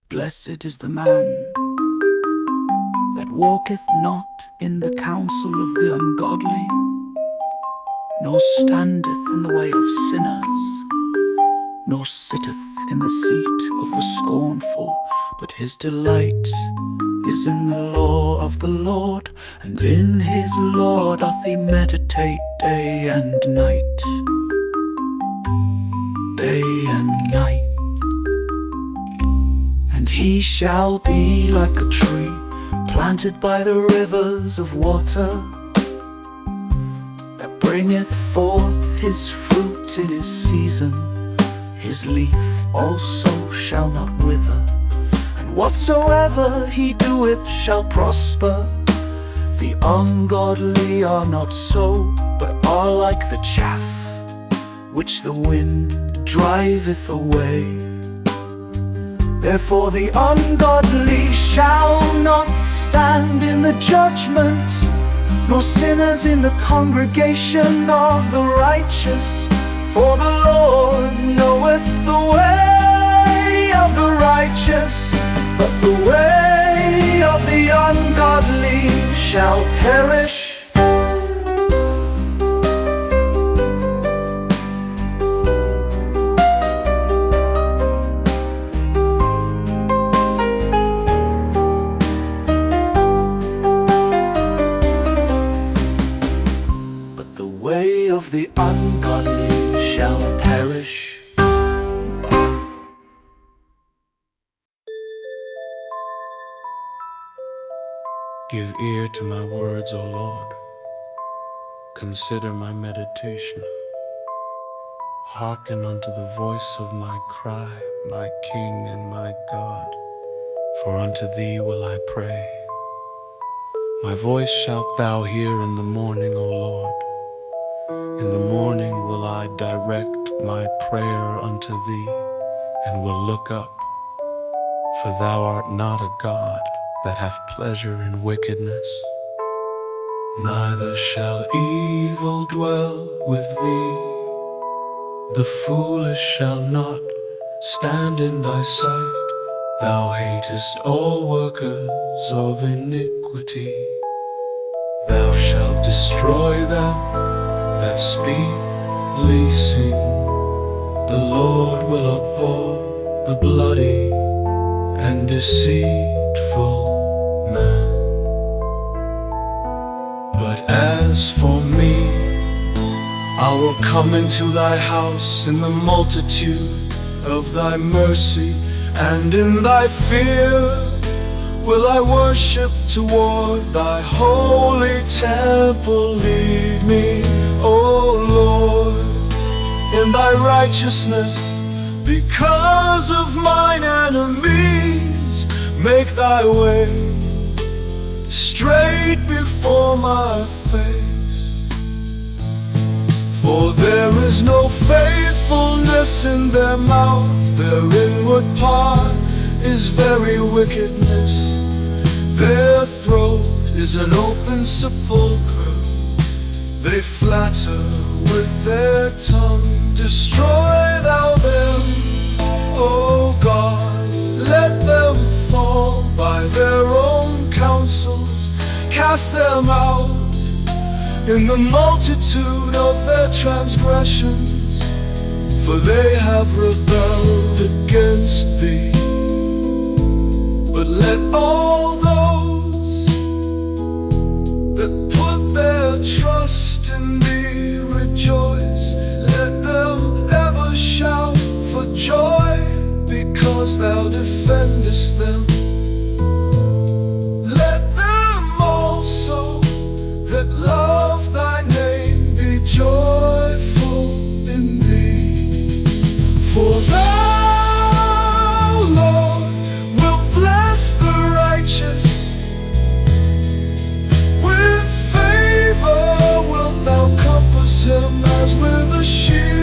Blessed is the man that walketh not in the counsel of the ungodly, nor standeth in the way of sinners, nor sitteth in the seat of the scornful, but his delight is in the law of the Lord, and in his law doth he meditate day and night. Day and night. And he shall be like a tree planted by the rivers of water, that bringeth forth his fruit in his season. His leaf also shall not wither, and whatsoever he doeth shall prosper. The ungodly are not so, but are like the chaff which the wind driveth away. Therefore the ungodly shall not stand in the judgment, nor sinners in the congregation of the righteous. For the Lord knoweth the way of the righteous, but the way of the ungodly shall perish. The way of the ungodly shall perish. Give ear to my words, O Lord. Consider my meditation. Hearken unto the voice of my cry, my King and my God. For unto thee will I pray. My voice shalt thou hear in the morning, O Lord. In the morning will I direct my prayer unto thee, and will look up. For thou art not a God that hath pleasure in wickedness, neither shall evil dwell with thee. The foolish shall not stand in thy sight. Thou hatest all workers of iniquity. Thou shalt destroy them that speak leasing. The Lord will abhor the bloody and deceitful man. But as for me, I will come into thy house in the multitude of thy mercy, and in thy fear will I worship toward thy holy temple. Lead me, O Lord, in thy righteousness because of mine enemies. Make thy way straight before my face. For there is no faithfulness in their mouth, their inward part is very wickedness. Their throat is an open sepulchre. They flatter with their tongue. Destroy thou them, O God. Let them fall by their own counsels. Cast them out in the multitude of their transgressions. For they have rebelled against thee. But let all those that put their trust in thee rejoice. Let them ever shout for joy, because thou defendest them. Let them also that love thy name be joyful in thee. For thou, Lord, wilt bless the righteous. With favor wilt thou compass him as with a shield.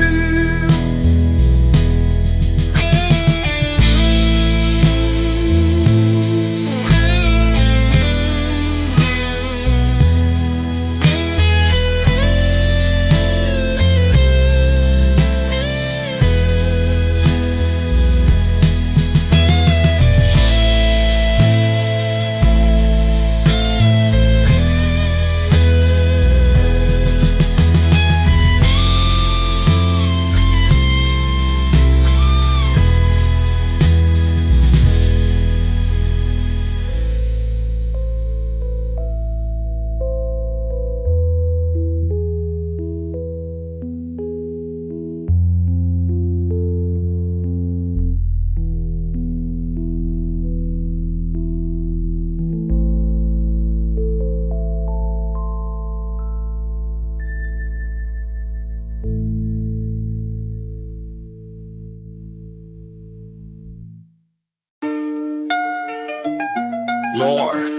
Lord,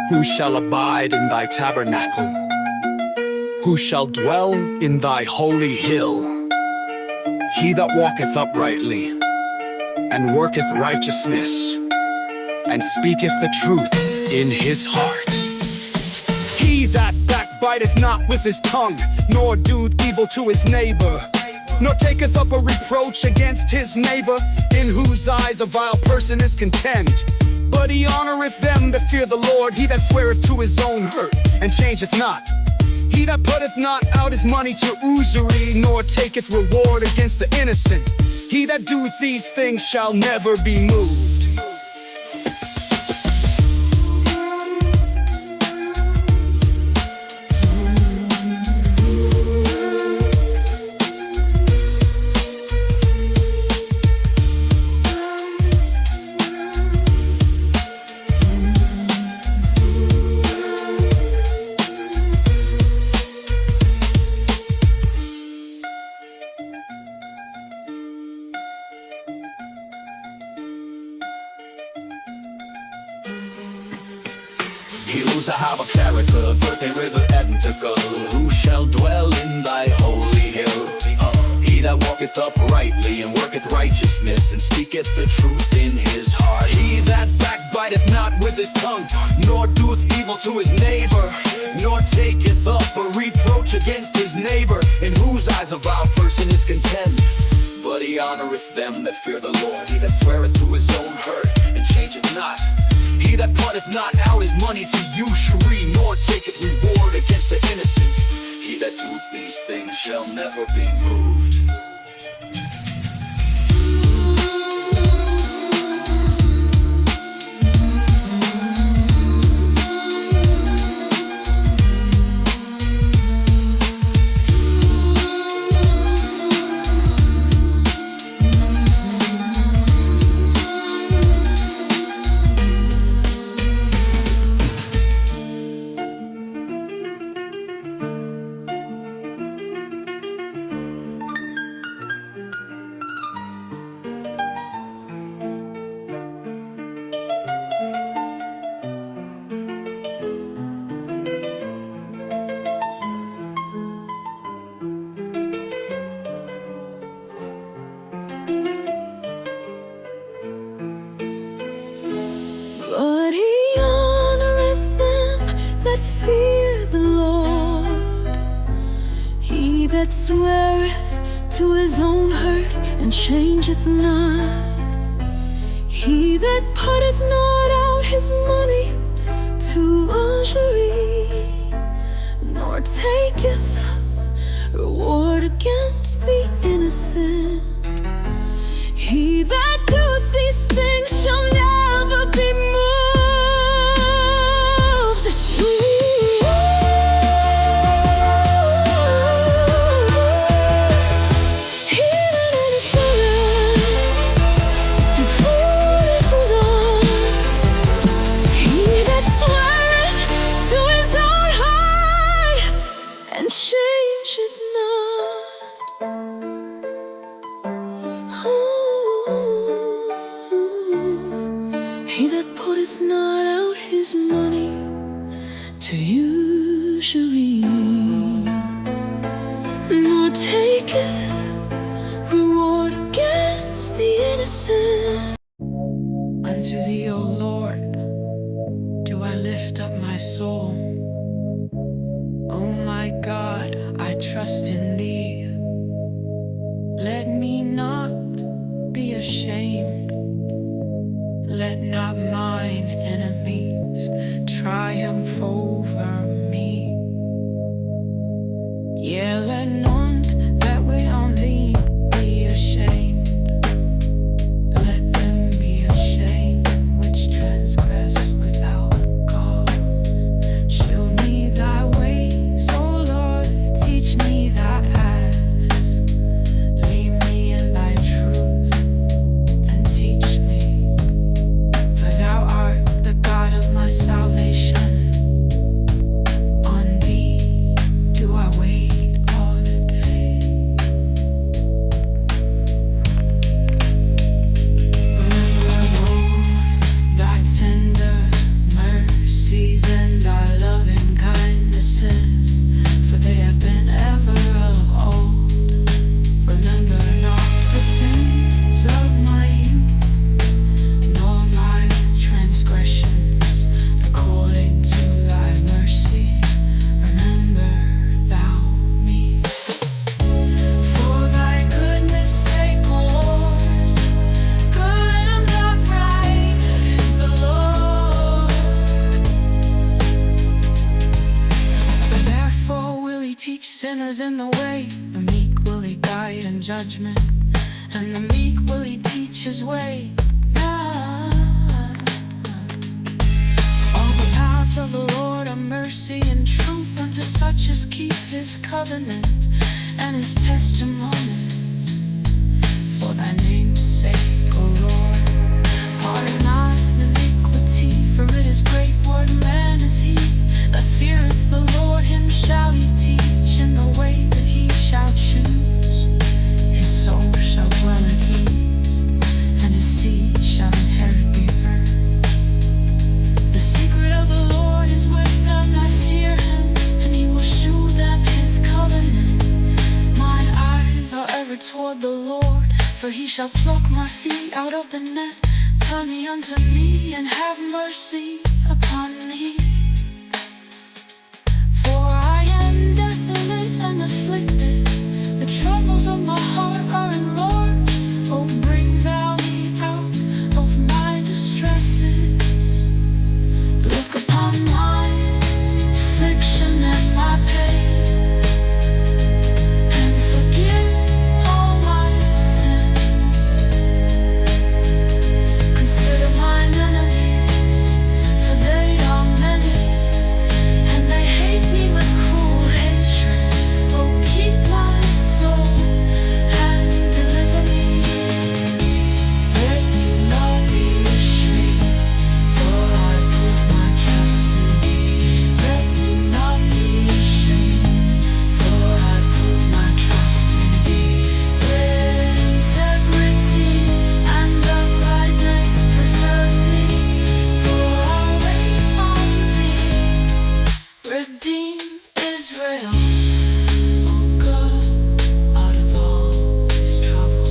who shall abide in thy tabernacle? Who shall dwell in thy holy hill? He that walketh uprightly, and worketh righteousness, and speaketh the truth in his heart. He that backbiteth not with his tongue, nor doeth evil to his neighbor, nor taketh up a reproach against his neighbor, in whose eyes a vile person is contemned. But he honoreth them that fear the Lord. He that sweareth to his own hurt, and changeth not. He that putteth not out his money to usury, nor taketh reward against the innocent. He that doeth these things shall never be moved. Hills have of character, birthday river identical. Who shall dwell in thy holy hill? He that walketh uprightly, and worketh righteousness, and speaketh the truth in his heart. He that backbiteth not with his tongue, nor doeth evil to his neighbor, nor taketh up a reproach against his neighbor, in whose eyes a vile person is contemned. But he honoreth them that fear the Lord. He that sweareth to his own hurt, and changeth not. He that putteth not out his money to usury, nor taketh reward against the innocent. He that doeth these things shall never be moved. But he honoreth them that fear the Lord. He that sweareth to his own hurt, and changeth not. He that putteth not out his money to usury, nor taketh reward against the innocent. He that doeth these things shall never be moved. He that endureth before the Lord, he that sweareth to his own heart, and changeth not. He that putteth not out his money to usury, nor taketh reward against the innocent. Unto thee, O Lord, do I lift up my soul. O my God, I trust in thee. Let me not be ashamed. Let not mine enemies triumph over me. Yeah, let none that wait on is in the way. The meek will he guide in judgment, and the meek will he teach his way. All the paths of the Lord are mercy and truth unto such as keep his covenant and his testimonies. For thy name's sake, O Lord, pardon not iniquity, for it is great. What man is he that feareth the Lord? Him shall he teach in the way that he shall choose. His soul shall dwell at ease, and his seed shall inherit the earth. The secret of the Lord is with them that fear him, and he will shew them his covenant. Mine eyes are ever toward the Lord, for he shall pluck my feet out of the net. Turn thee unto me, and have mercy upon me. For I am desolate and afflicted, the troubles of my heart are enlarged. Oh, bring thou me out of my distresses. Look upon my affliction and my pain, and forgive all my sins. Consider mine enemies, for they are many, and they hate me with cruel hatred. Oh, keep my soul and deliver me. Let me not be ashamed, for I put my trust in thee. Let me not be ashamed, for I put my trust in thee. Let integrity and uprightness preserve me, for I wait on thee. Redeem Israel, O God, out of all his trouble.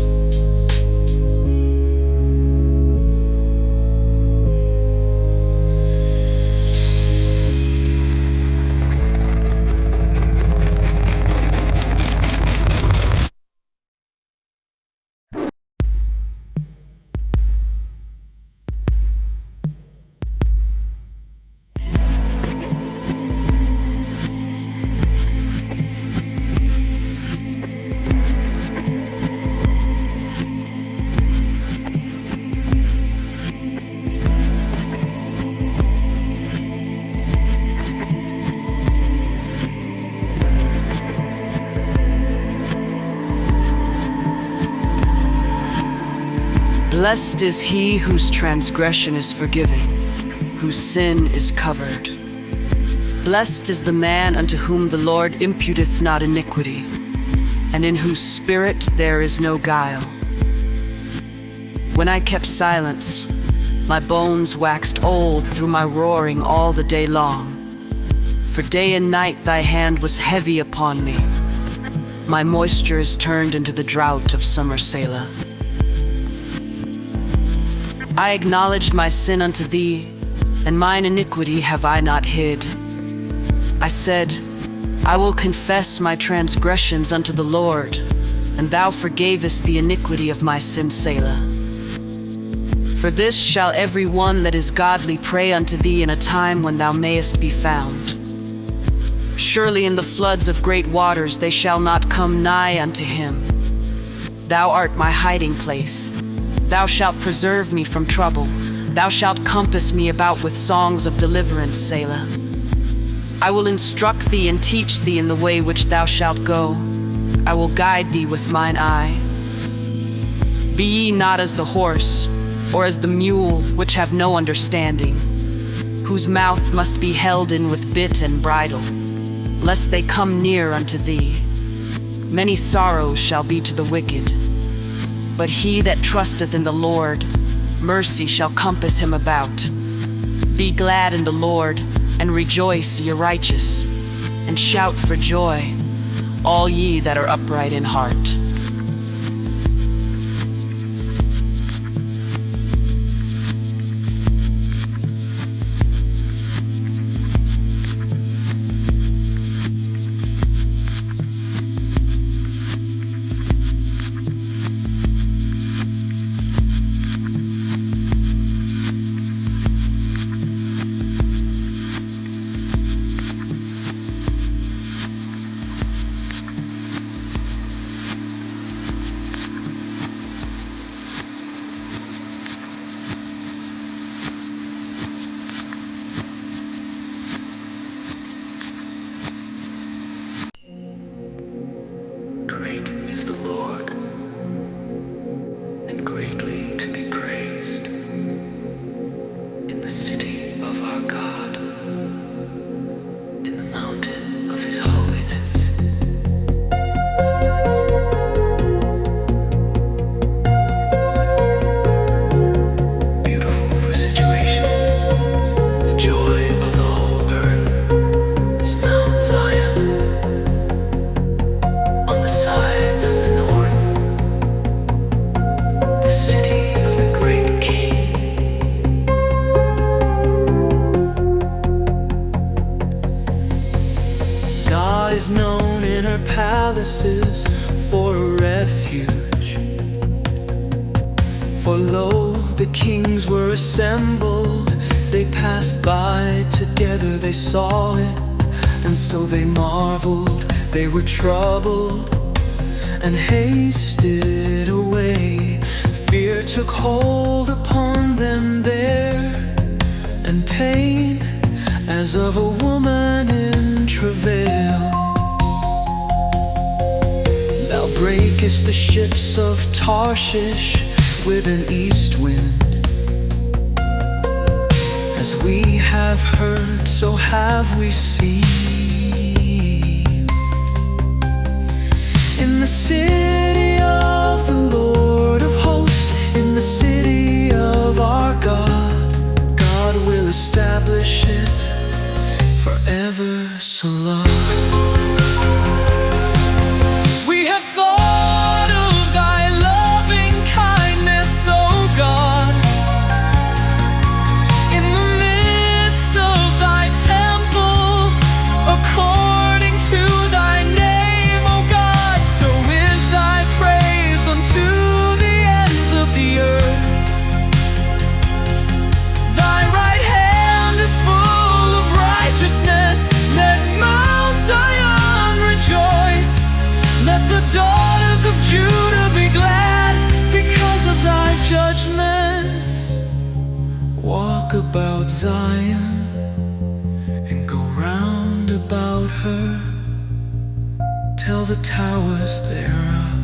Blessed is he whose transgression is forgiven, whose sin is covered. Blessed is the man unto whom the Lord imputeth not iniquity, and in whose spirit there is no guile. When I kept silence, my bones waxed old through my roaring all the day long. For day and night thy hand was heavy upon me. My moisture is turned into the drought of summer Selah. I acknowledged my sin unto thee, and mine iniquity have I not hid. I said, I will confess my transgressions unto the Lord, and thou forgavest the iniquity of my sin, Selah. For this shall every one that is godly pray unto thee in a time when thou mayest be found. Surely in the floods of great waters they shall not come nigh unto him. Thou art my hiding place. Thou shalt preserve me from trouble. Thou shalt compass me about with songs of deliverance, Selah. I will instruct thee and teach thee in the way which thou shalt go. I will guide thee with mine eye. Be ye not as the horse, or as the mule, which have no understanding, whose mouth must be held in with bit and bridle, lest they come near unto thee. Many sorrows shall be to the wicked, but he that trusteth in the Lord, mercy shall compass him about. Be glad in the Lord, and rejoice, ye righteous, and shout for joy, all ye that are upright in heart. the kings were assembled. They passed by together, they saw it, and so they marveled. They were troubled and hasted away. Fear took hold upon them there, and pain as of a woman in travail. Thou breakest the ships of Tarshish with an east wind. As we have heard, so have we seen. In the city of the Lord of hosts, in the city of our God, God will establish it forever. So long. We have thought of thy loving kindness, O God, in the midst of thy temple, according to thy name, O God. So is thy praise unto the ends of the earth. Thy right hand is full of righteousness. Let Mount Zion rejoice. Let the daughters of Judah be glad because of thy judgments. Walk about Zion and go round about her. Tell the towers thereof.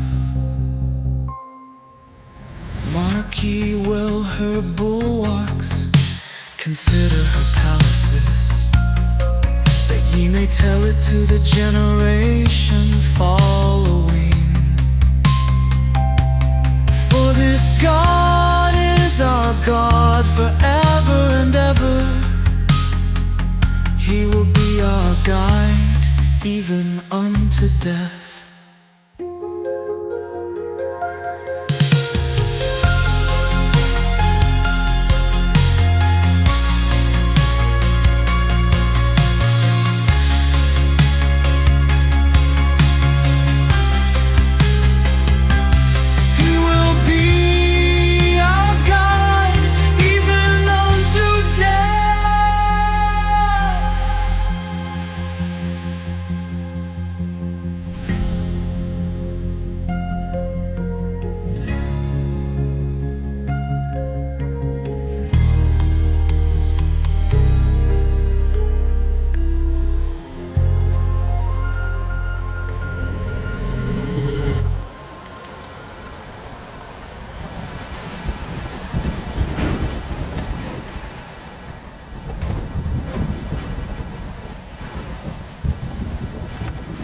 Mark ye well her bulwarks, consider her palaces, that ye may tell it to the generation following. For this God is our God forever and ever. He will be our guide even unto death.